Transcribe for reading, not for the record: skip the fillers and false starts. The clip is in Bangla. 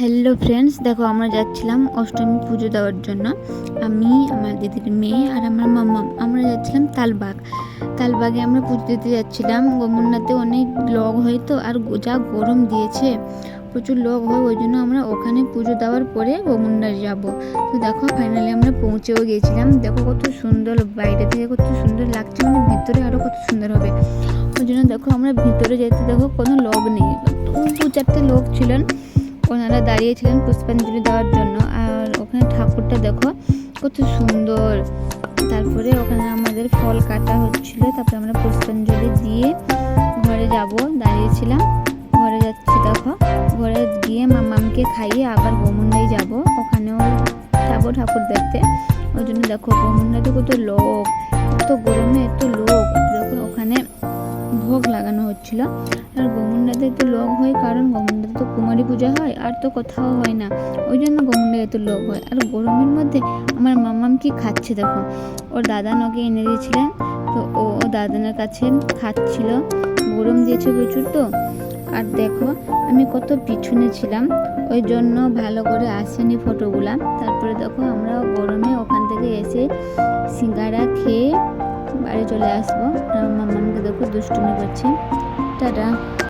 হ্যালো ফ্রেন্ডস, দেখো আমরা যাচ্ছিলাম অষ্টমী পুজো দেওয়ার জন্য। আমি, আমার দিদির মেয়ে আর আমার মামা আমরা যাচ্ছিলাম তালবাগে আমরা পুজো দিতে যাচ্ছিলাম। গোমুন্নাতে অনেক লোক হয় তো, আর যা গরম দিয়েছে, প্রচুর লোক হয়, ওই জন্য আমরা ওখানে পুজো দেওয়ার পরে গোমুন্নার যাব। তো দেখো ফাইনালি আমরা পৌঁছেও গিয়েছিলাম। দেখো কত সুন্দর, বাইরে থেকে কত সুন্দর লাগছে, মানে ভিতরে আরও কত সুন্দর হবে। ওই জন্য দেখো আমরা ভিতরে যেতে, দেখো কোনো লোক নেই, দু চারটে লোক ছিলেন, ওনারা দাঁড়িয়েছিলেন পুষ্পাঞ্জলি দেওয়ার জন্য। আর ওখানে ঠাকুরটা দেখো কত সুন্দর। তারপরে ওখানে আমাদের ফল কাটা হচ্ছিল, তারপরে আমরা পুষ্পাঞ্জলি দিয়ে ঘরে যাব দাঁড়িয়েছিলাম। ঘরে যাচ্ছি, দেখো ঘরে গিয়ে মামামকে খাইয়ে আবার গোমুন্ডায় যাব, ওখানেও যাবো ঠাকুর দেখতে। ওই জন্য দেখো গোমুন্ডাতে কত লোক, এত গরমে এত লোক। দেখো ওখানে ভোগ লাগানো হচ্ছিল। আর গোমুন্ডাতে এত লোক হয় কারণ গোমুন্ডাতে তো কুমারী পূজা হয়, আর তো কোথাও হয় না, ওই জন্য গোমুন্ডায় এত লোক হয়। আর গরমের মধ্যে আমার মামাম কি খাচ্ছে দেখো, ওর দাদা ওকে এনে দিয়েছিলেন, তো ও দাদানের কাছে খাচ্ছিল। গরম দিয়েছে প্রচুর তো। আর দেখো আমি কত পিছনে ছিলাম, ওই জন্য ভালো করে আসেনি ফটোগুলা। তারপরে দেখো আমরা গরমে ওখান থেকে এসে সিঙ্গারা খেয়ে বাড়ি চলে আসবো। আর মামামকে দেখো দুষ্টুমি করছে। টাটা।